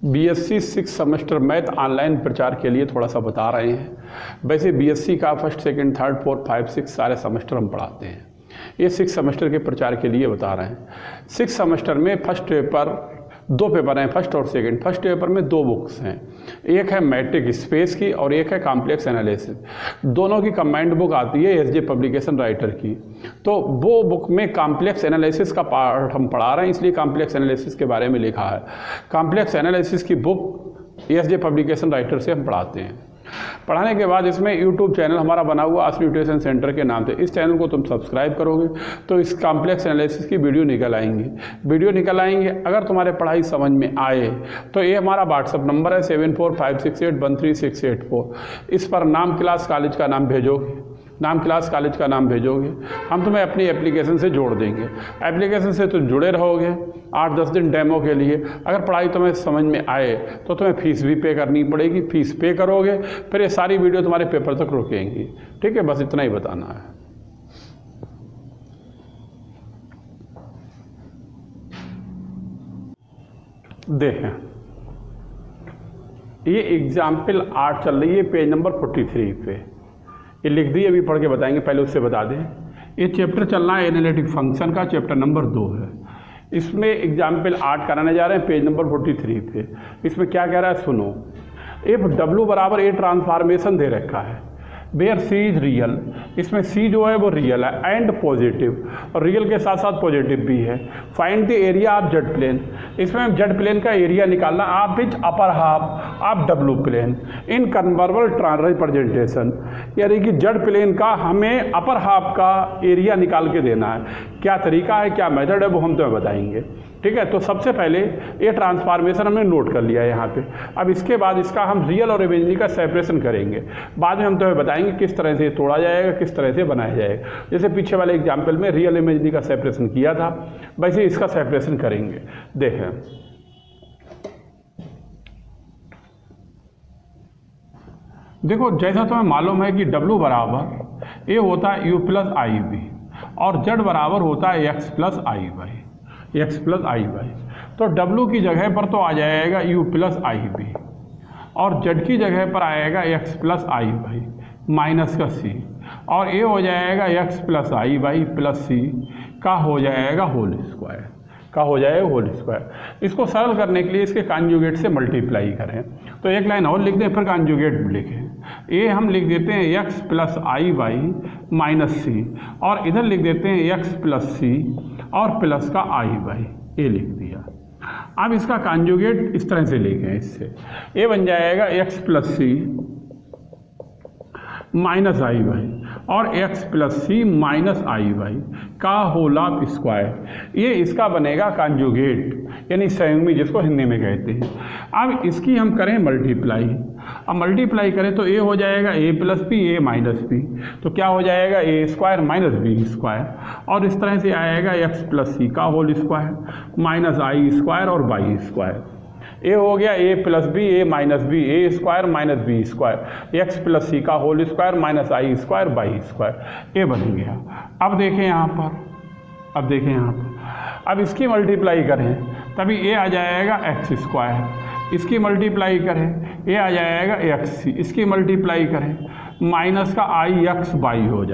BSc 6 semester math online प्रचार के लिए थोड़ा सा बता रहे हैं। वैसे बीएससी का फर्स्ट सेकंड थर्ड फोर्थ 5 6 सारे सेमेस्टर हम पढ़ाते हैं। ये 6 सेमेस्टर के प्रचार के लिए बता रहे हैं। 6 सेमेस्टर में फर्स्ट पेपर 2 पेपर हैं, फर्स्ट और सेकंड। फर्स्ट पेपर में 2 बुक्स हैं, एक है मैट्रिक स्पेस की और एक है कॉम्प्लेक्स एनालिसिस। दोनों की कंबाइंड बुक आती है एसजे पब्लिकेशन राइटर की। तो वो बुक में कॉम्प्लेक्स एनालिसिस का पार्ट हम पढ़ा रहे हैं, इसलिए कॉम्प्लेक्स एनालिसिस के बारे में लिखा है। कॉम्प्लेक्स एनालिसिस की बुक एसजे पब्लिकेशन राइटर से हम पढ़ाते हैं। पढ़ाने के बाद इसमें यूट्यूब चैनल हमारा बना हुआ आश्रम ट्यूशन सेंटर के नाम से। इस चैनल को तुम सब्सक्राइब करोगे तो इस कॉम्प्लेक्स एनालिसिस की वीडियो निकल आएंगी। अगर तुम्हारे पढ़ाई समझ में आए तो ये हमारा व्हाट्सअप नंबर है 7456813684। इस पर नाम क्लास कॉलेज का नाम भेजोगे, हम तुम्हें अपनी एप्लीकेशन से जोड़ देंगे। एप्लीकेशन से तुम जुड़े रहोगे 8-10 दिन डेमो के लिए। अगर पढ़ाई तुम्हें समझ में आए तो तुम्हें फीस भी पे करनी पड़ेगी। फीस पे करोगे फिर ये सारी वीडियो तुम्हारे पेपर तक रुकेंगी। ठीक है, बस इतना ही बताना है। देखें, ये एग्जाम्पल 8 चल रही है पेज नंबर 43 पे। ये लिख दी, अभी पढ़ के बताएंगे, पहले उससे बता दें। ये चैप्टर चल रहा है एनालिटिक फंक्शन का, चैप्टर नंबर 2 है। इसमें एग्जाम्पल 8 कराने जा रहे हैं पेज नंबर 43 पे। इसमें क्या कह रहा है सुनो। इफ W बराबर A ट्रांसफॉर्मेशन दे रखा है वेयर C इज रियल, इसमें C जो है वो रियल है एंड पॉजिटिव, और रियल के साथ साथ पॉजिटिव भी है। Find the area of Z plane, इसमें जेड प्लेन का एरिया निकालना आप which upper half of W plane in conformal representation, यानी कि जेड प्लेन का हमें अपर हाफ का एरिया निकाल के देना है। क्या तरीका है, क्या मेथड है, वो हम तुम्हें बताएंगे। ठीक है, तो सबसे पहले ये ट्रांसफॉर्मेशन हमने नोट कर लिया है यहाँ पे। अब इसके बाद इसका हम रियल और इमेजिनरी का सेपरेशन करेंगे। बाद में हम तुम्हें बताएंगे किस तरह से तोड़ा जाएगा, किस तरह से बनाया जाएगा। जैसे पीछे वाले एग्जाम्पल में रियल इमेजिनरी का सेपरेशन किया था, वैसे इसका सेपरेशन करेंगे। देखें, देखो जैसा तुम्हें मालूम है कि W बराबर A होता है U प्लस आई बी और Z बराबर होता है X प्लस आई वाई। तो W की जगह पर तो आ जाएगा U प्लस आई बी और Z की जगह पर आएगा X प्लस आई वाई माइनस का C, और ये हो जाएगा X प्लस आई वाई प्लस C का हो जाएगा होल स्क्वायर। इसको सरल करने के लिए इसके कॉन्जुगेट से मल्टीप्लाई करें। तो एक लाइन और लिख दें, फिर कॉन्जुगेट लिखें। ये हम लिख देते हैं X प्लस आई वाई माइनस C, और इधर लिख देते हैं X प्लस C और प्लस का आई वाई, ये लिख दिया। अब इसका कॉन्जुगेट इस तरह से लिखें, इससे ये बन जाएगा X प्लस C माइनस आई वाई और X प्लस C माइनस आई वाई का होल ऑफ स्क्वायर। ये इसका बनेगा कॉन्जुगेट, यानी संयुग्मी, जिसको हिंदी में कहते हैं। अब इसकी हम करें मल्टीप्लाई। अब मल्टीप्लाई करें तो ये हो जाएगा A plus B A minus B, तो क्या हो जाएगा A square minus B square, और इस तरह से आएगा X प्लस C का whole square minus I square और वाई स्क्वायर। ये हो गया A plus B A minus B A square minus B square X plus C का whole square minus I square Y square, ये बन गया। अब देखें यहाँ पर, अब इसकी मल्टीप्लाई करें तभी ये आ जाएगा X स्क्वायर, इसकी मल्टीप्लाई करें ये आ जाएगा XC, इसकी मल्टीप्लाई करें माइनस का आई एक्स वाई हो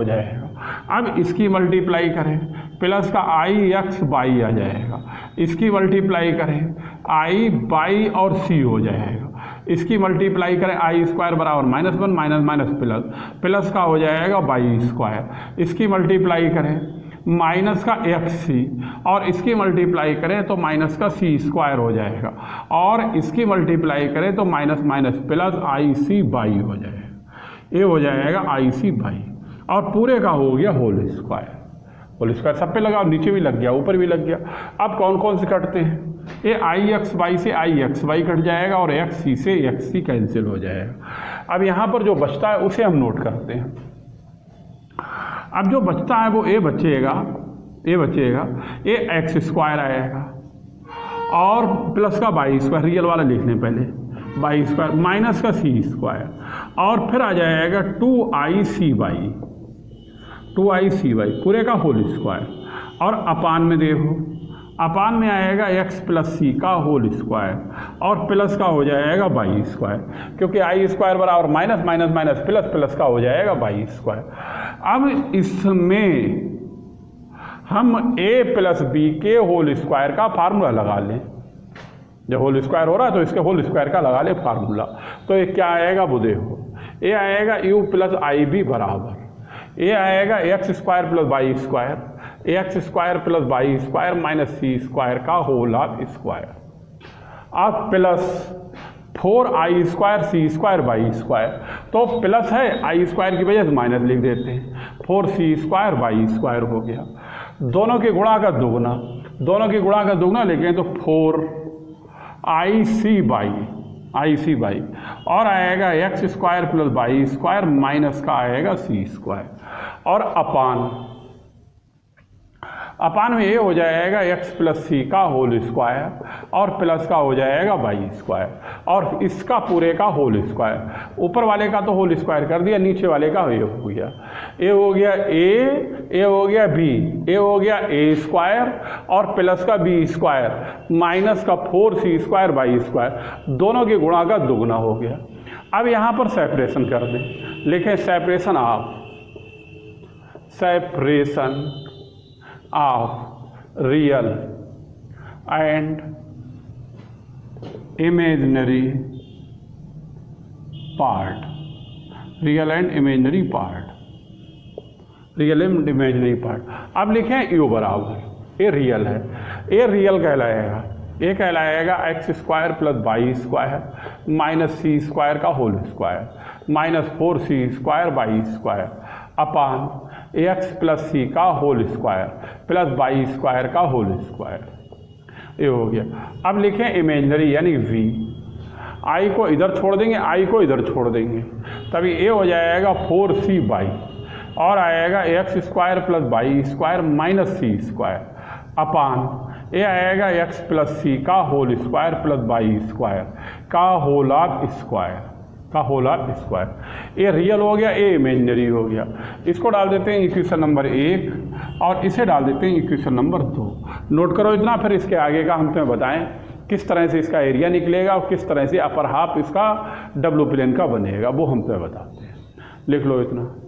जाएगा, अब इसकी मल्टीप्लाई करें प्लस का आई एक्स वाई आ जाएगा, इसकी मल्टीप्लाई करें आई बाई और C हो जाएगा, इसकी मल्टीप्लाई करें आई स्क्वायर बराबर -1 माइनस माइनस प्लस का हो जाएगा वाई स्क्वायर, इसकी मल्टीप्लाई करें माइनस का XC और इसकी मल्टीप्लाई करें तो माइनस का C स्क्वायर हो जाएगा, और इसकी मल्टीप्लाई करें तो minus minus plus I C by हो जाएगा, ये हो जाएगा आई सी बाई, और पूरे का हो गया होल स्क्वायर सब पे लगा, नीचे भी लग गया ऊपर भी लग गया। अब कौन कौन से कटते हैं, ये आई एक्स वाई से आई एक्स वाई कट जाएगा और XC से XC कैंसिल हो जाएगा। अब यहाँ पर जो बचता है उसे हम नोट करते हैं। अब जो बचता है वो ये बचेगा ये X स्क्वायर आएगा और प्लस का वाई स्क्वायर, रियल वाला लिख लें पहले, वाई स्क्वायर माइनस का C स्क्वायर, और फिर आ जाएगा 2ICY पूरे का होल स्क्वायर, और अपान में देखो अपान में आएगा एक्स प्लस सी का होल स्क्वायर और प्लस का हो जाएगा बाई स्क्वायर, क्योंकि आई स्क्वायर बराबर minus minus minus plus plus का हो जाएगा बाई स्क्वायर। अब इसमें हम ए प्लस बी के होल स्क्वायर का फार्मूला लगा लें। जब होल स्क्वायर हो रहा है तो इसके होल स्क्वायर का लगा ले फार्मूला। तो ये क्या आएगा वो देखो, ए आएगा यू प्लस आई बी बराबर ए आएगा x square plus Y square, x square plus Y square minus सी स्क्वायर का होल ऑफ स्क्वायर, अब प्लस 4i स्क्वायर सी स्क्वायर वाई स्क्वायर। तो प्लस है आई स्क्वायर की वजह से माइनस लिख देते हैं, 4c स्क्वायर वाई स्क्वायर हो गया। दोनों के गुणा का दुगना, दोनों के गुणा का दुगना लिखें तो 4ic बाई और आएगा x square plus Y square minus का आएगा सी स्क्वायर और अपान में ये हो जाएगा एक्स प्लस सी का होल स्क्वायर और प्लस का हो जाएगा वाई स्क्वायर और इसका पूरे का होल स्क्वायर। ऊपर वाले का तो होल स्क्वायर कर दिया, नीचे वाले का ये हो गया, ए हो गया ए हो गया बी, ए हो गया ए स्क्वायर और प्लस का बी स्क्वायर माइनस का 4c स्क्वायर वाई स्क्वायर, दोनों के गुणा का दुगना हो गया। अब यहाँ पर सेपरेशन कर दें, लिखें separation of real and imaginary part, real and imaginary part, real and imaginary part. अब लिखें यू बराबर ए रियल है, ए रियल कहलाएगा, ए कहलाएगा x square plus Y square minus सी स्क्वायर का whole square minus 4c square Y square upon x plus c का whole square plus Y square का whole square. ये हो गया। अब लिखें इमेजिनरी यानी वी, आई को इधर छोड़ देंगे, आई को इधर छोड़ देंगे, तभी ए हो जाएगा 4c बाई और आएगा x square plus Y square minus C square upon a आएगा एक्स प्लस सी का whole square plus Y square का होल ऑफ स्क्वायर, का whole of square. A real हो गया, ए इमेजिनरी हो गया। इसको डाल देते हैं इक्वेशन नंबर 1 और इसे डाल देते हैं इक्वेशन नंबर 2। नोट करो इतना, फिर इसके आगे का हम तुम्हें बताएं किस तरह से इसका एरिया निकलेगा और किस तरह से अपर हाफ इसका डब्ल्यू प्लेन का बनेगा, वो हम तुम्हें बताते हैं। लिख लो इतना।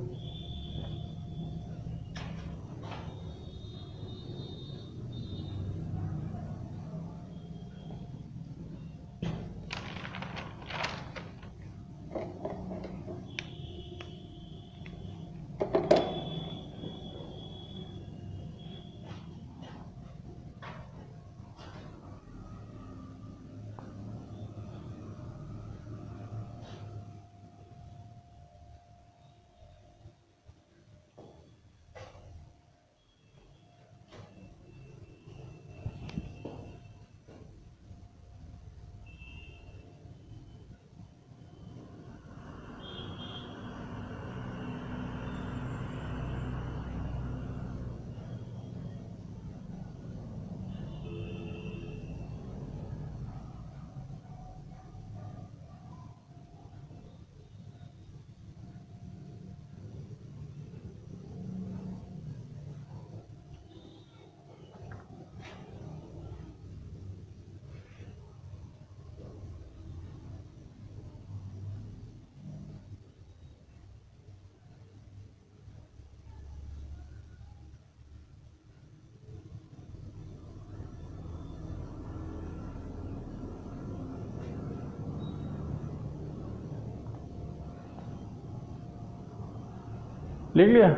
लिख लिया?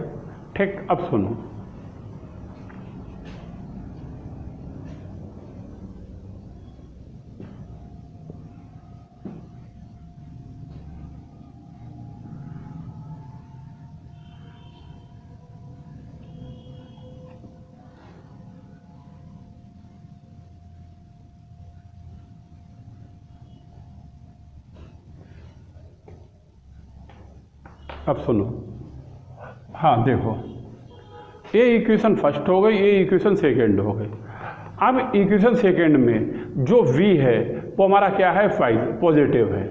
ठीक। अब सुनो, अब सुनो। हाँ देखो, ये इक्वेशन फर्स्ट हो गई, ये इक्वेशन सेकेंड हो गई। अब इक्वेशन सेकेंड में जो v है वो हमारा क्या है, पॉजिटिव है।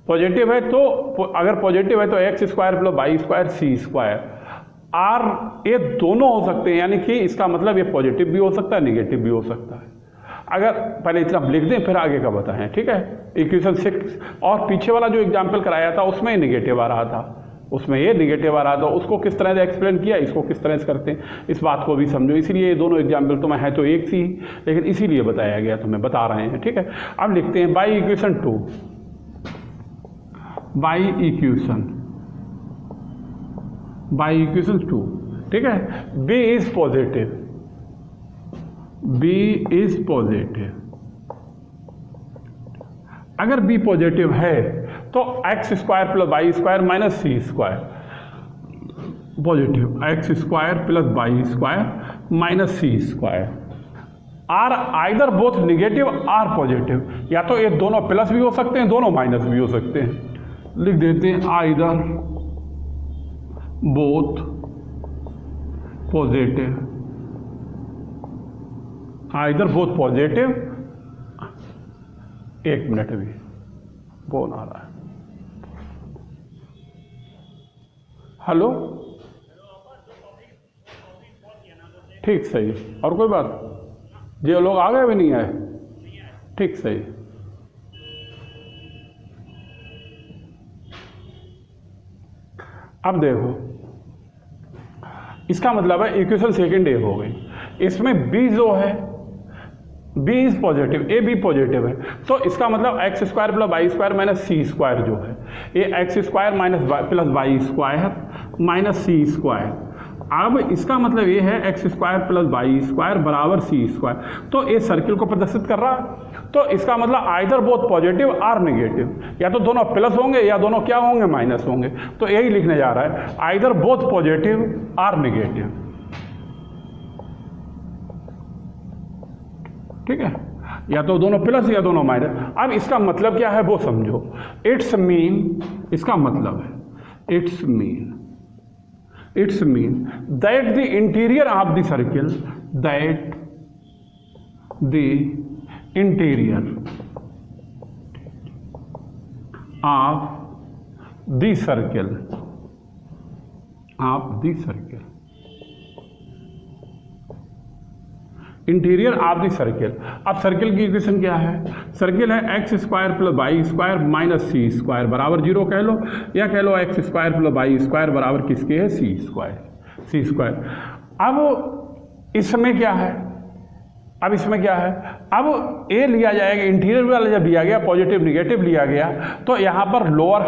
पॉजिटिव है तो अगर पॉजिटिव है तो X square plus Y square C square or ये दोनों हो सकते हैं, यानी कि इसका मतलब ये पॉजिटिव भी हो सकता है, नेगेटिव भी हो सकता है। अगर पहले इतना लिख दें फिर आगे का बताएं, ठीक है। इक्वेशन 6 और पीछे वाला जो एग्जाम्पल कराया था उसमें नेगेटिव आ रहा था, उसमें ये नेगेटिव आ रहा था, उसको किस तरह से एक्सप्लेन किया, इसको किस तरह से करते हैं, इस बात को भी समझो। इसीलिए ये दोनों एग्जाम्पल तो मैं है तो एक सी, लेकिन इसीलिए बताया गया, तो मैं बता रहे हैं, ठीक है। अब लिखते हैं बाई इक्वेशन 2, बाई इक्वेशन 2, ठीक है। B is positive, B is positive. अगर बी पॉजिटिव है तो X square plus Y square minus C square positive, X square plus Y square minus C square are either both negative or positive. या तो ये दोनों plus भी हो सकते हैं, दोनों माइनस भी हो सकते हैं। लिख देते हैं either both positive, either both positive. एक मिनट भी फोन आ रहा है। हेलो, ठीक सही। और कोई बात, जो लोग आ गए भी नहीं आए, ठीक सही। अब देखो, इसका मतलब है इक्वेशन सेकेंड ए हो गई। इसमें बी जो है, B is positive, a b positive है, तो इसका मतलब x square plus Y square minus सी स्क्वायर जो है, ये x square minus plus Y square minus सी स्क्वायर। अब इसका मतलब ये है x square plus Y square बराबर सी स्क्वायर, तो ये सर्किल को प्रदर्शित कर रहा है। तो इसका मतलब either both positive or negative, या तो दोनों प्लस होंगे या दोनों क्या होंगे, माइनस होंगे। तो यही लिखने जा रहा है, either both positive or negative, ठीक है। या तो दोनों प्लस या दोनों माइनस। अब इसका मतलब क्या है वो समझो। इट्स मीन, इसका मतलब है it's mean that the interior of the circle, that the interior of the circle, interior of the circle. अब सर्किल की इक्वेशन क्या है? सर्किल है x square plus Y square minus सी स्क्वायर बराबर 0 कह लो, या कह लो x square plus Y square बराबर किसके है, सी स्क्वायर। अब इसमें क्या है, अब ए लिया जाएगा, इंटीरियर वाला जब लिया गया, पॉजिटिव निगेटिव लिया गया, तो यहाँ पर lower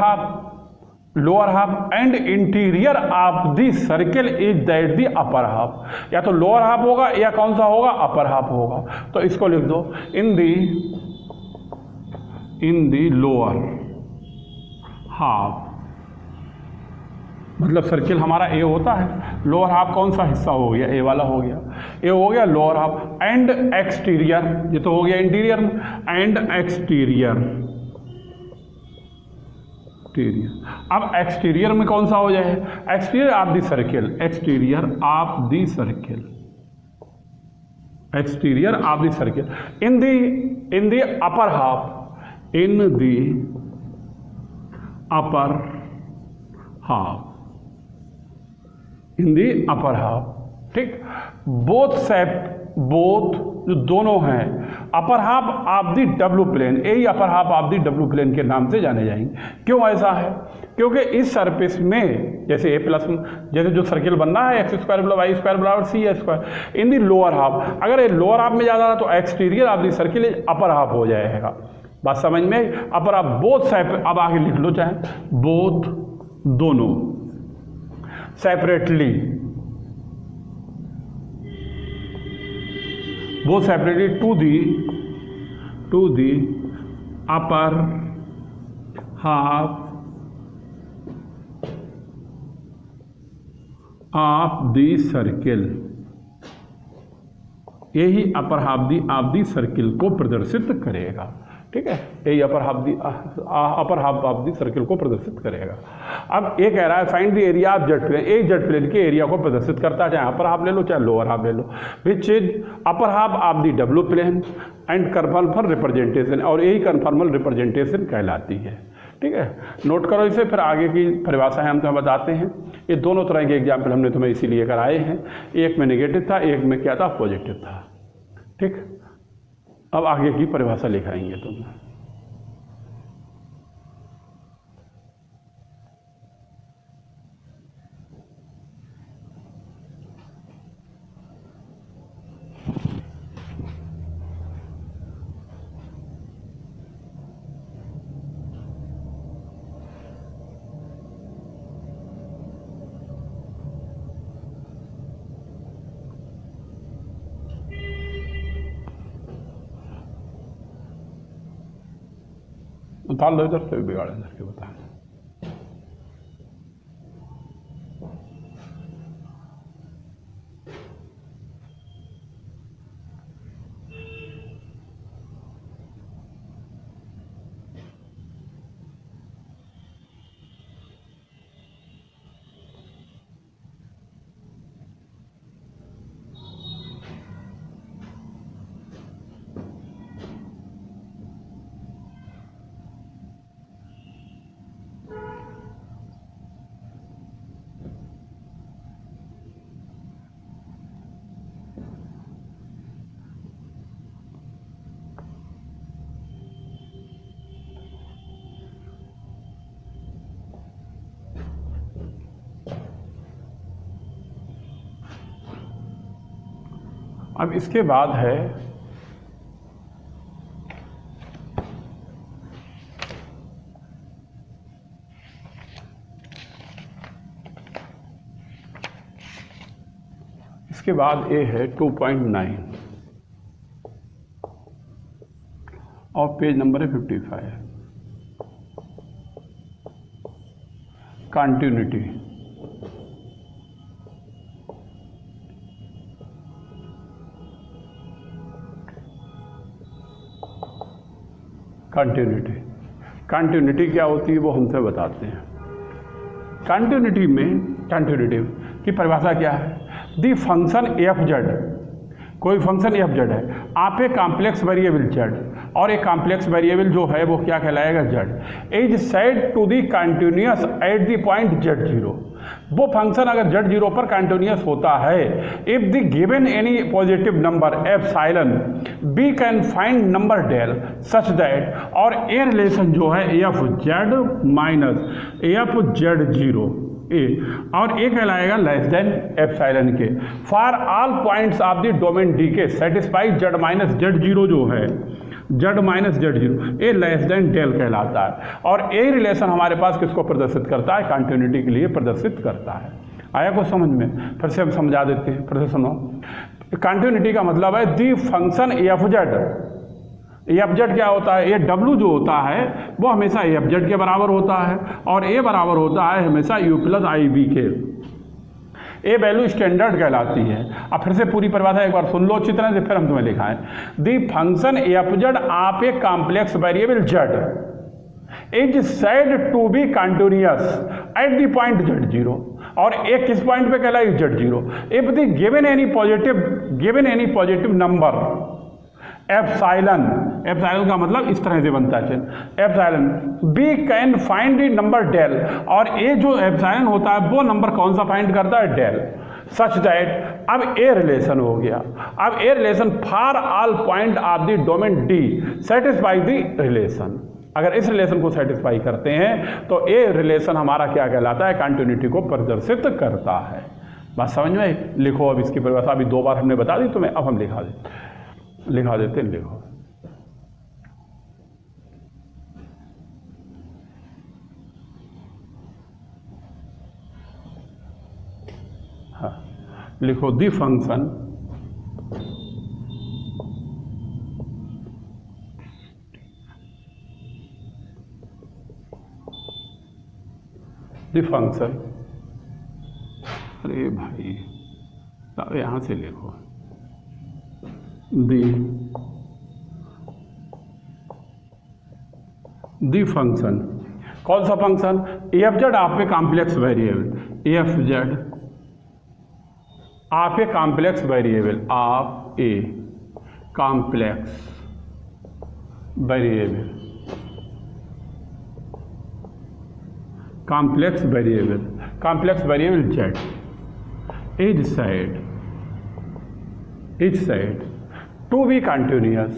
half and interior of the circle is that the upper half. या तो लोअर हाफ होगा या कौन सा होगा, अपर हाफ होगा। तो इसको लिख दो इन द लोअर हाफ, मतलब सर्किल हमारा ए होता है, लोअर हाफ कौन सा हिस्सा हो गया, ए वाला हो गया, ए हो गया लोअर हाफ। एंड एक्सटीरियर, ये तो हो गया इंटीरियर, एंड एक्सटीरियर। अब एक्सटीरियर में कौन सा हो जाए, exterior of the circle, exterior of the circle in the upper half, ठीक। बोथ जो दोनों हैं अपर हाफ ऑफ द डब्लू प्लेन, यही अपर हाफ ऑफ द डब्लू प्लेन के नाम से जाने जाएंगे। क्यों ऐसा है? क्योंकि इस सरफेस में जैसे ए प्लस, जैसे जो सर्किल बनना है x square plus Y square बराबर c square in the lower half, अगर ये लोअर हाफ में ज़्यादा तो exterior of the circle upper half हो जाएगा। बात समझ में? अपर हाफ बोथ अब आगे लिख लो, चाहे बोथ दोनों separately, both separately to the upper half of the circle, यही अपर हाफ दी सर्किल को प्रदर्शित करेगा, ठीक है। यही upper half of the circle को प्रदर्शित करेगा। अब ये कह रहा है find the area of Z plane, एक जेड प्लेन के एरिया को प्रदर्शित करता है, चाहे अपर हाफ ले लो चाहे लोअर हाफ ले लो, which is upper half of the डब्ल्यू प्लेन एंड कन्फॉर्मल रिप्रेजेंटेशन, और यही कन्फॉर्मल रिप्रेजेंटेशन कहलाती है, ठीक है, नोट करो इसे, फिर आगे की परिभाषाएं हम तुम्हें बताते हैं। ये दोनों तरह के एग्जाम्पल हमने तुम्हें इसीलिए कराए हैं, एक में नेगेटिव था, एक में क्या था, पॉजिटिव था। ठीक, अब आगे की परिभाषा लिखाएंगे तुम। उतार लो इधर से, बिगाड़ इधर के बता। अब इसके बाद है इसके बाद ए है 2.9 और पेज नंबर है 55, कंटिन्यूटी। कंटिन्यूटी क्या होती है वो हमसे बताते हैं। कंटिन्यूटी की परिभाषा क्या है? दी फंक्शन एफ जेड, कोई फंक्शन एफ जेड है, आप एक कॉम्प्लेक्स वेरिएबल जेड, और एक कॉम्प्लेक्स वेरिएबल जो है वो क्या कहलाएगा, z, is said to the continuous at the point Z zero. वो फंक्शन अगर जेड जीरो पर कंटिन्यूअस होता है, if the given any positive number epsilon we can find number del such that, और ए रिलेशन जो है f Z minus F Z zero a, और a कहलाएगा लेस देन एप्सिलॉन के, for all points of the domain d के satisfy z minus Z zero जो है, Z minus Z zero, ए less than del कहलाता है। और ए रिलेशन हमारे पास किसको प्रदर्शित करता है, कंटिन्यूटी के लिए प्रदर्शित करता है। आया कुछ समझ में? फिर से हम समझा देते हैं, फिर से सुनो। कंटिन्यूटी का मतलब है दी function F Z, F Z क्या होता है, ए डब्ल्यू जो होता है वो हमेशा एफ जेड के बराबर होता है, और ए बराबर होता है हमेशा यू प्लस आई बी के। ए वैल्यू स्टैंडर्ड कहलाती है। अब फिर से पूरी परिभाषा एक बार सुन लो अच्छी तरह से, फिर हम तुम्हें लिखाएं। The function F Z of a complex variable Z is said to be continuous at the point Z zero, और ए किस पॉइंट पे कहलाए, Z zero, if the given any positive number epsilon, epsilon का मतलब इस तरह से बनता है epsilon, we can find the number del, और ए जो एप्सिलॉन होता है वो नंबर कौन सा फाइंड करता है, डेल, सच दैट। अब ए रिलेशन हो गया, अब a relation for all point of the domain d satisfy the relation. अगर इस रिलेशन को सेटिस्फाई करते हैं तो ए रिलेशन हमारा क्या कहलाता है, कंटिन्यूटी को प्रदर्शित करता है। बात समझ में? लिखो अब इसकी परिभाषा, अभी 2 बार हमने बता दी तुम्हें, अब हम लिखा देते हैं, लिखो। हाँ, लिखो दी फंक्शन अरे भाई अब यहां से लिखो, दी फंक्शन, कौन सा function, F Z of a complex variable, F Z of a complex variable, आप a complex variable complex variable z is said to be continuous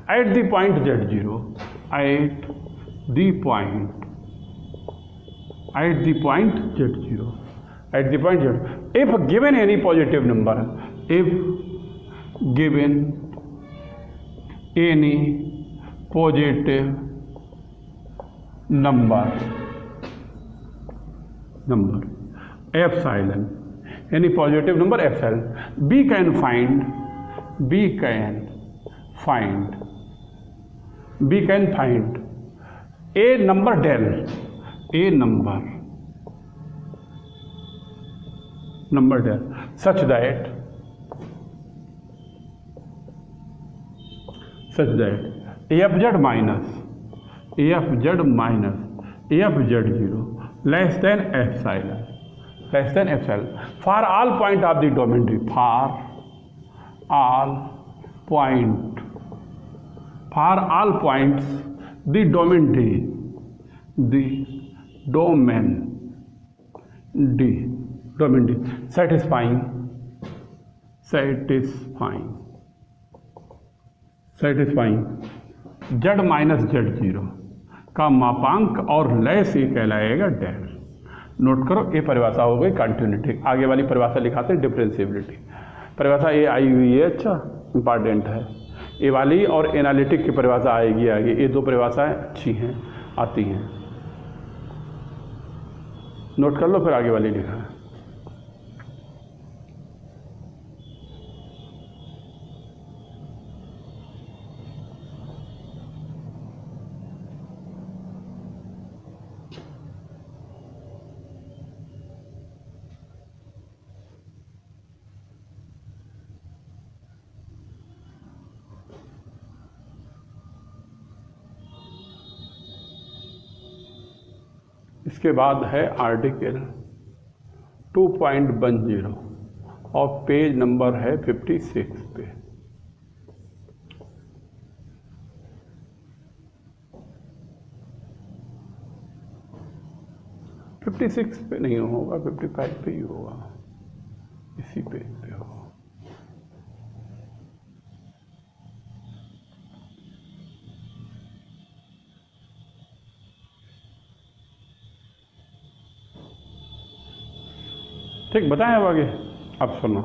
at the point z0 if given any positive number, epsilon, any positive number epsilon, we can find a number del such that fz minus fz0 less than epsilon for all point of the domain D, for all points the domain D satisfying z minus z0 का मापांक और lace ये कहलाएगा del. Note करो, ये परिभाषा हो गई कंटिन्यूटी। आगे वाली परिभाषा लिखाते हैं डिफरेंशिएबिलिटी। परिभाषा ये आई हुई है, अच्छा इंपॉर्टेंट है ये वाली, और एनालिटिक की परिभाषा आएगी आगे। ये दो परिभाषाएं अच्छी हैं, आती हैं, नोट कर लो, फिर आगे वाली लिखा है। इसके बाद है आर्टिकल 2.10 और पेज नंबर है 56 पे। फिफ्टी सिक्स पे नहीं होगा, 55 पे ही होगा, इसी पेज पे होगा। ठीक, बताएं अब आगे, अब सुनो।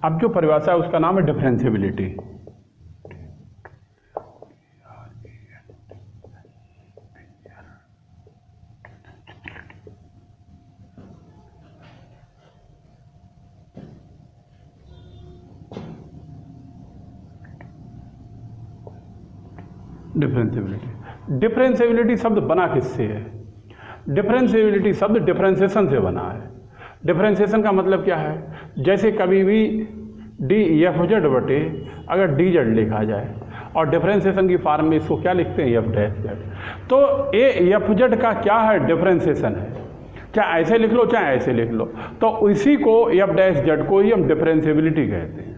अब जो परिभाषा है उसका नाम है डिफरेंशिएबिलिटी। डिफरेंशिएबिलिटी शब्द बना किससे है? डिफरेंशिएबिलिटी शब्द डिफरेंशिएशन से बना है। डिफरेंशिएशन का मतलब क्या है? जैसे कभी भी डी एफ जेड बटे अगर डी जेड लिखा जाए और डिफरेंशिएशन की फॉर्म में इसको क्या लिखते हैं? F dash Z. तो ए एफ जेड का क्या है? डिफरेंशिएशन है। चाहे ऐसे लिख लो चाहे ऐसे लिख लो, तो इसी को एफ डैश जेड को ही हम डिफरेंशिएबिलिटी कहते हैं।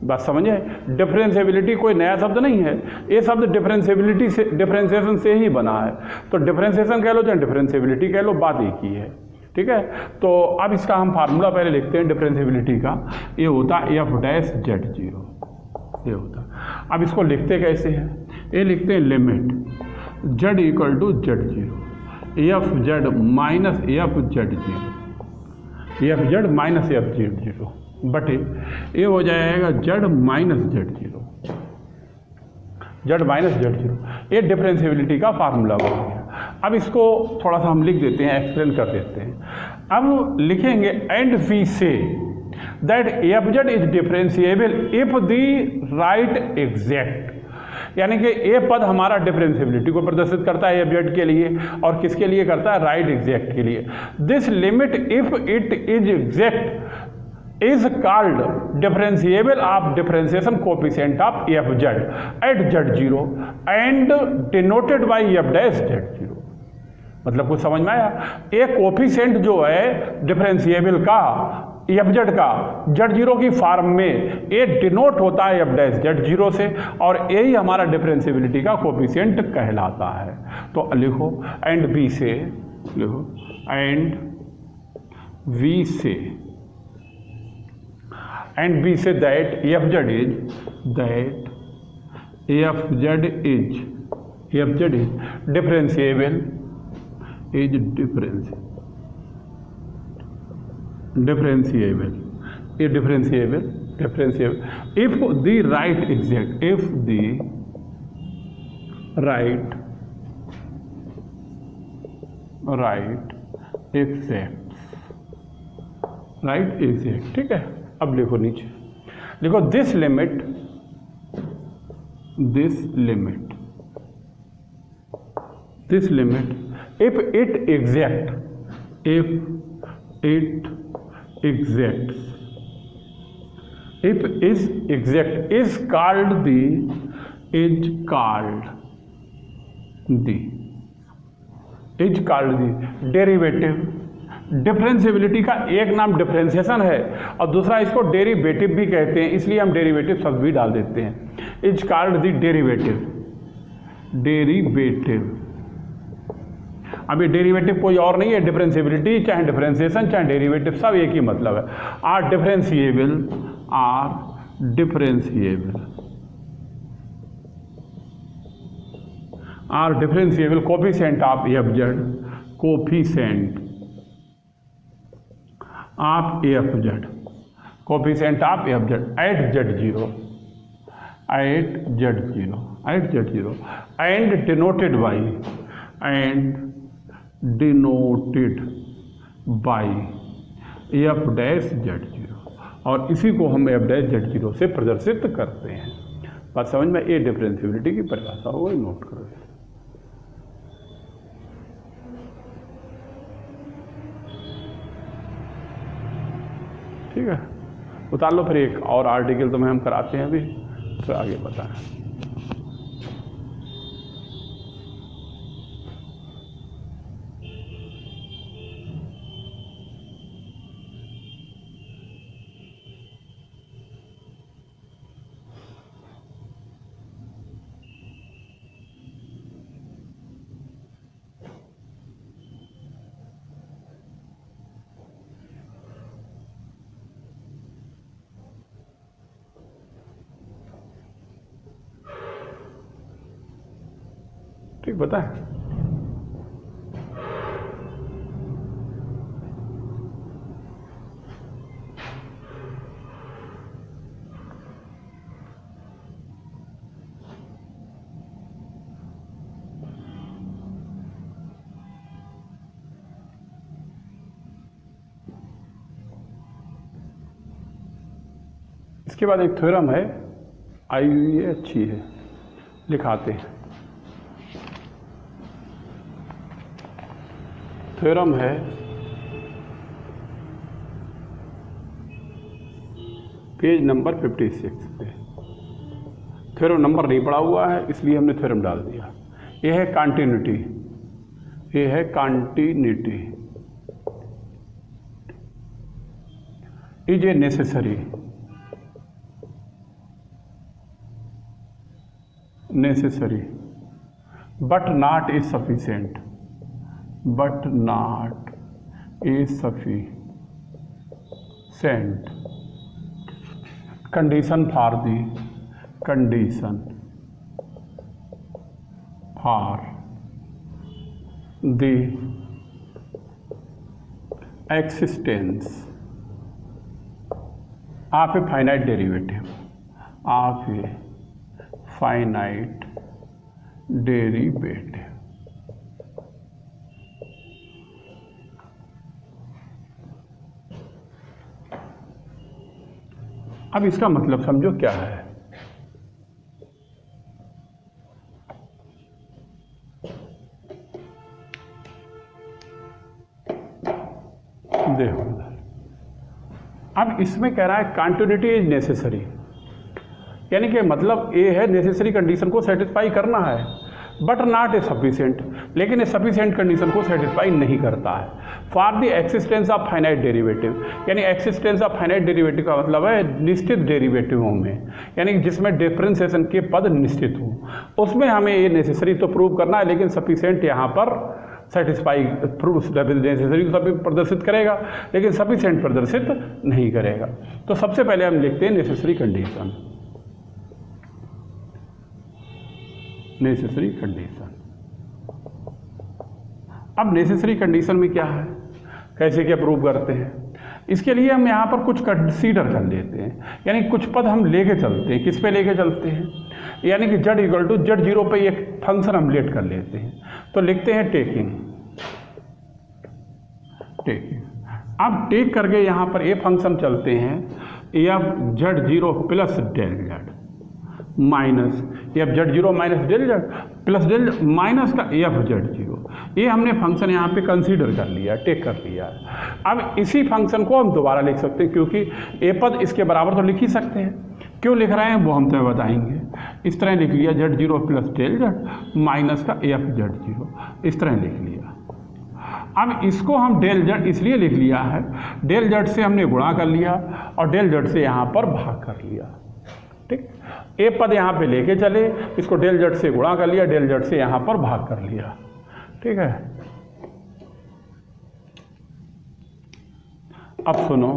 बात समझे? डिफरेंशिएबिलिटी कोई नया शब्द नहीं है, ये शब्द डिफरेंशिएबिलिटी से, डिफरेंशिएशन से ही बना है। तो डिफरेंशिएशन कह लो चाहे डिफरेंशिएबिलिटी कह लो, बात एक ही है। ठीक है, तो अब इसका हम फार्मूला पहले लिखते हैं डिफरेंशिएबिलिटी का। ये होता है एफ डैश जेड जीरो, ये होता। अब इसको लिखते कैसे हैं? ये लिखते हैं limit Z equal to Z zero F Z minus F Z zero, F Z minus F Z zero बटे ये हो जाएगा Z minus Z zero, Z minus Z zero. ये डिफरेंशिएबिलिटी का फार्मूला हो गया। अब इसको थोड़ा सा हम लिख देते हैं, एक्सप्लेन कर देते हैं। अब लिखेंगे and we say that F Z is differentiable if the right exact, यानी कि ए पद हमारा डिफरेंशिएबिलिटी को प्रदर्शित करता है एफ जेड के लिए, और किसके लिए करता है, राइट एग्जैक्ट के लिए। This limit if it is exact is called differentiable of differentiation coefficient of F Z at Z zero and denoted by F dash Z zero. मतलब कुछ समझ में आया? एक कोएफिशिएंट जो है डिफरेंशिएबल का एफ जेड का जेड जीरो की फॉर्म में ए डिनोट होता है एफ डैश जेड जीरो से, और ए ही हमारा डिफरेंशिएबिलिटी का कोएफिशिएंट कहलाता है। तो लिखो एंड बी से, लिखो and we say, and we say that F Z is differentiable is differentiable if the right exact ठीक है। अब लिखो नीचे, लिखो this limit if it exacts is called the derivative. Differentiability का एक नाम डिफरेंशिएशन है और दूसरा इसको डेरिवेटिव भी कहते हैं, इसलिए हम डेरिवेटिव शब्द भी डाल देते हैं। Is called the derivative. अब ये डेरिवेटिव कोई और नहीं है, डिफरेंशिएबिलिटी चाहे डिफरेंशिएशन चाहे डेरिवेटिव सब एक ही मतलब है। Are differentiable coefficient of F Z coefficient of F Z at Z zero and denoted by F dash Z zero, और इसी को हम एफ डैश जेड जीरो से प्रदर्शित करते हैं। बात समझ में? ए डिफरेंशिएबिलिटी की परिभाषा हो, नोट करो। ठीक है, उतार लो। फिर एक और आर्टिकल तुम्हें हम कराते हैं अभी, तो आगे बताएं। ठीक बताए? इसके बाद एक थ्योरम है, आई हुई है, अच्छी है, लिखाते हैं। थ्योरम है पेज नंबर 56 पे। थ्योरम नंबर नहीं पड़ा हुआ है इसलिए हमने थ्योरम डाल दिया। यह है continuity, is a necessary but not is sufficient condition for the existence of a finite derivative अब इसका मतलब समझो क्या है। देखो अब इसमें कह रहा है कंटिन्यूटी इज नेसेसरी, यानी कि मतलब ये है नेसेसरी कंडीशन को सेटिस्फाई करना है, बट नॉट ए सफिशिएंट, लेकिन ये सफिशिएंट कंडीशन को सेटिस्फाई नहीं करता है। For the existence of finite derivative, यानी एक्सिस्टेंस ऑफ फाइनाइट डेरिवेटिव का मतलब है निश्चित डेरिवेटिवों में, यानी जिसमें डिफरेंशिएशन के पद निश्चित हों, उसमें हमें ये नेसेसरी तो प्रूव करना है, लेकिन सफिशिएंट यहाँ पर सेटिस्फाई प्रूफ नेसेसरी तो सभी प्रदर्शित करेगा, लेकिन सफिशिएंट प्रदर्शित नहीं करेगा। तो सबसे पहले हम लिखते हैं नेसेसरी कंडीशन। नेसेसरी कंडीशन, अब नेसेसरी कंडीशन में क्या है, कैसे क्या प्रूव करते हैं, इसके लिए हम यहाँ पर कुछ कंसीडर कर लेते हैं, यानी कुछ पद हम लेके चलते हैं। किस पे लेके चलते हैं, यानी कि z इक्वल टू z0 पे एक फंक्शन हम लेट कर लेते हैं। तो लिखते हैं टेकिंग। अब टेक करके यहाँ पर ये फंक्शन चलते हैं F z0 plus del Z minus F z0 minus del Z plus del minus का एफ z0, ये हमने फंक्शन यहाँ पे कंसीडर कर लिया, टेक कर लिया। अब इसी फंक्शन को हम दोबारा लिख सकते हैं, क्योंकि ए पद इसके बराबर तो लिख ही सकते हैं। क्यों लिख रहे हैं वो हम तो बताएंगे। इस तरह लिख लिया z0 plus del Z minus का एफ z0, इस तरह लिख लिया। अब इसको हम डेल जेड इसलिए लिख लिया है, डेल जेड से हमने गुणा कर लिया और डेल जेड से यहाँ पर भाग कर लिया। ठीक, ए पद यहाँ पे लेके चले, इसको डेल जेड से गुणा कर लिया, डेल जेड से यहाँ पर भाग कर लिया। ठीक है, अब सुनो,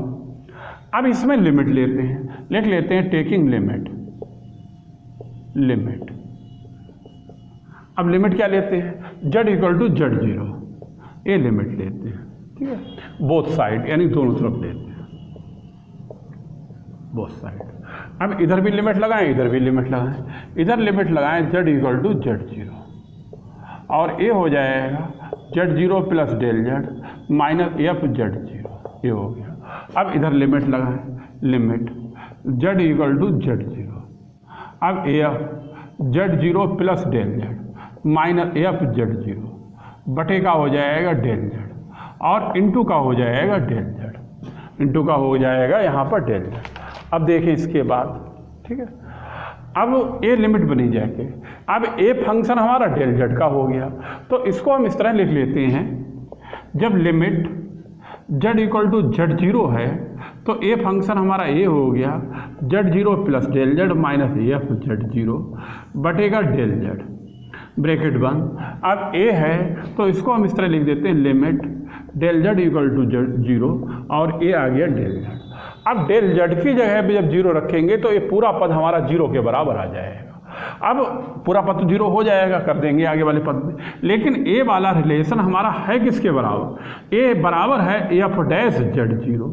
अब इसमें लिमिट लेते हैं, लिख लेते हैं टेकिंग लिमिट। अब लिमिट क्या लेते हैं, z इक्वल टू z0, ये लिमिट लेते हैं। ठीक है, बोथ साइड यानी दोनों तरफ लेते हैं, बोथ साइड। अब इधर भी लिमिट लगाएं, इधर भी लिमिट लगाएं। इधर लिमिट लगाएं z इक्वल टू z0 और ये हो जाएगा z0 plus del Z minus F z0, ये हो गया। अब इधर लिमिट लगाएं, limit z equal to z0, अब F z0 plus del Z minus F z0 बटे का हो जाएगा डेल जेड और इनटू का हो जाएगा डेल जेड, इनटू का हो जाएगा यहाँ पर डेल जेड। अब देखें इसके बाद, ठीक है, अब ए लिमिट बनी जाएगी। अब ए फंक्शन हमारा डेल जेड का हो गया, तो इसको हम इस तरह लिख लेते हैं, जब limit z equal to z0 है तो ए फंक्शन हमारा ए हो गया z0 plus del Z minus F z0 बटेगा डेल जेड, ब्रैकेट बंद। अब ए है तो इसको हम इस तरह लिख देते हैं, limit del Z equal to z0 और ए आ गया डेल जेड। अब डेल जेड की जगह पे जब 0 रखेंगे तो ये पूरा पद हमारा 0 के बराबर आ जाएगा। अब पूरा पद तो 0 हो जाएगा, कर देंगे आगे वाले पद में, लेकिन ए वाला रिलेशन हमारा है किसके बराबर, ए बराबर है एफ डैश z0।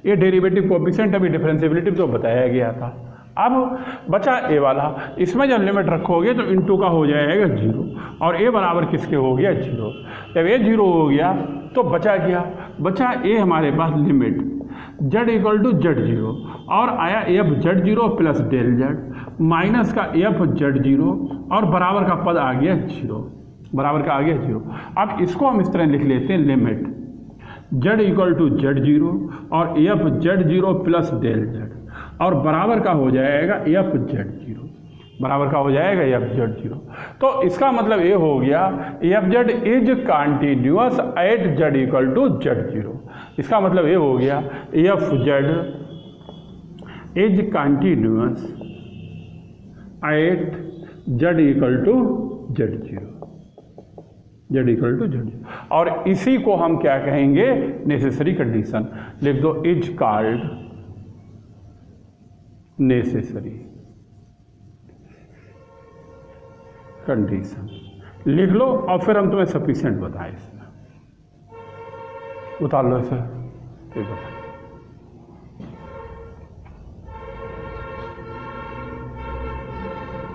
ये डेरिवेटिव कोएफिशिएंट अभी डिफरेंशिएबिलिटी तो बताया गया था। अब बचा ए वाला, इसमें जब लिमिट रखोगे तो इनटू का हो जाएगा 0 और ए बराबर किसके हो गया 0। जब ए 0 हो गया तो बचा ए हमारे पास limit z equal to z0 और आया f z0 plus del Z minus का एफ z0 और बराबर का पद आ गया 0, बराबर का आ गया 0। अब इसको हम इस तरह लिख लेते हैं, limit z equal to z0 और F z0 plus del Z और बराबर का हो जाएगा एफ z0, बराबर का हो जाएगा एफ z0। तो इसका मतलब ये हो गया F Z is continuous at z equal to z0। इसका मतलब ये हो गया F Z is continuous at z equal to z0, z equal to z0। और इसी को हम क्या कहेंगे, नेसेसरी कंडीशन। लिख दो, इज कॉल्ड नेसेसरी कंडीशन, लिख लो और फिर हम तुम्हें सफिशिएंट बताएं। इसमें उतार लो इसे, ठीक है।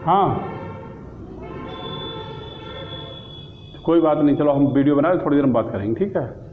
हाँ कोई बात नहीं, चलो हम वीडियो बना रहे, थोड़ी देर में बात करेंगे, ठीक है।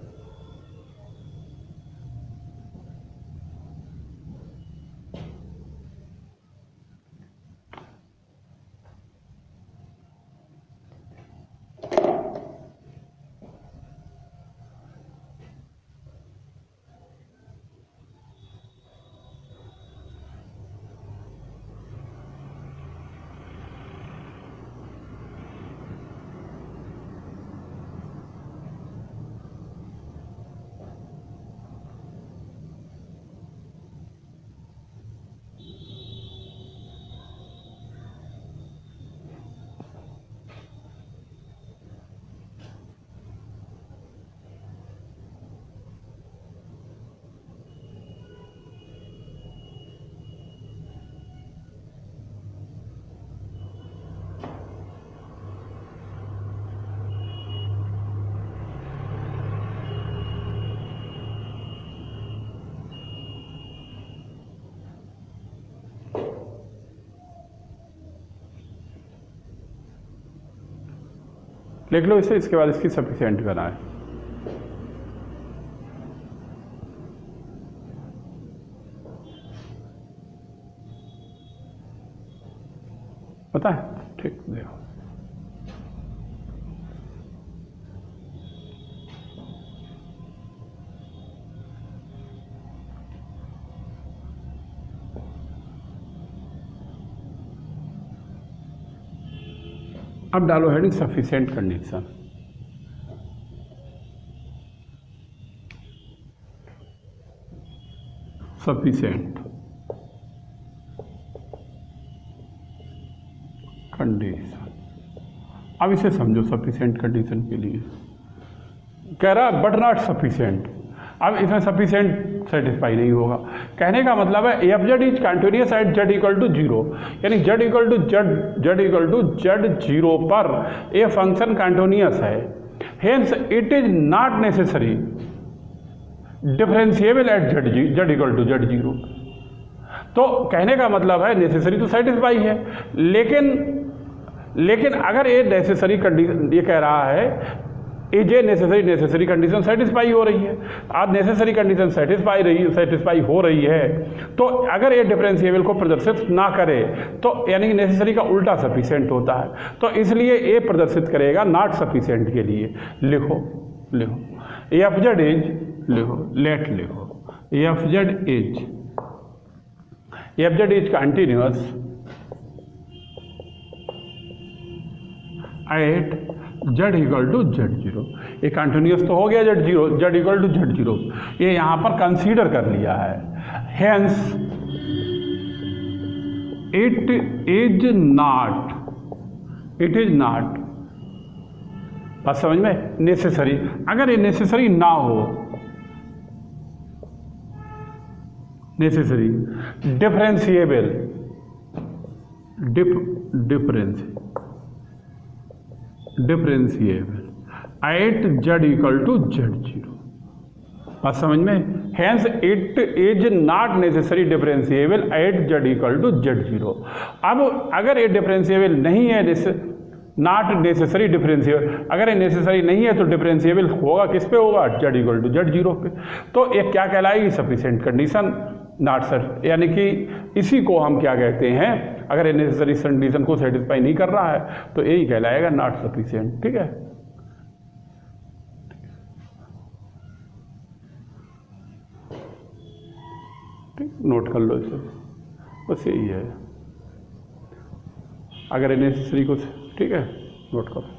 लिख लो इसे, इसके बाद इसकी सफिशिएंट बनाए। पता है? ठीक, देखो अब डालो heading sufficient condition. Sufficient condition. अब इसे समझो सफिशिएंट कंडीशन के लिए कह रहा बट नॉट सफिशिएंट। अब इसमें सफिशिएंट सेटिस्फाई नहीं होगा। कहने का मतलब है f Z is continuous at Z equal to zero, यानी z equal to Z zero पर ए फंक्शन कंटिन्यूस है, hence it is not necessary differentiable at Z equal to Z zero. तो कहने का मतलब है नेसेसरी तो सेटिस्फाई है, लेकिन अगर ये नेसेसरी कंडीशन, ये कह रहा है is a necessary condition satisfy हो रही है। आज नेसेसरी कंडीशन सेटिस्फाई हो रही है, तो अगर ये डिफरेंशिएबल को प्रदर्शित ना करे तो यानी नेसेसरी का उल्टा सफिशिएंट होता है, तो इसलिए ये प्रदर्शित करेगा नॉट सफिशिएंट के लिए। लिखो एफ जेड इज, लिखो लेट लिखो F Z is continuous at Z equal to Z zero. ये कंटिन्यूस तो हो गया Z equal to Z zero, ये यहाँ पर कंसीडर कर लिया है। हेंस इट इज नॉट, बात समझ में, नेसेसरी। अगर ये नेसेसरी ना हो, necessary differentiable at Z equal to Z zero, बात समझ में। Hence it is not necessary differentiable at Z equal to Z zero. अब अगर ये डिफरेंशिएबल नहीं है, नॉट नेसेसरी डिफरेंशिएबल, अगर ये नेसेसरी नहीं है तो डिफरेंशिएबल होगा किस पे होगा, Z equal to Z zero पे। तो ये क्या कहलाएगी, सफिशिएंट कंडीशन नॉट सर, यानी कि इसी को हम क्या कहते हैं, अगर ये नेसेसरी कंडीशन को सेटिस्फाई नहीं कर रहा है तो यही कहलाएगा नॉट सफिशिएंट। ठीक है, नोट कर लो इसे, बस यही है। अगर ये नेसेसरी को, ठीक है, नोट करो।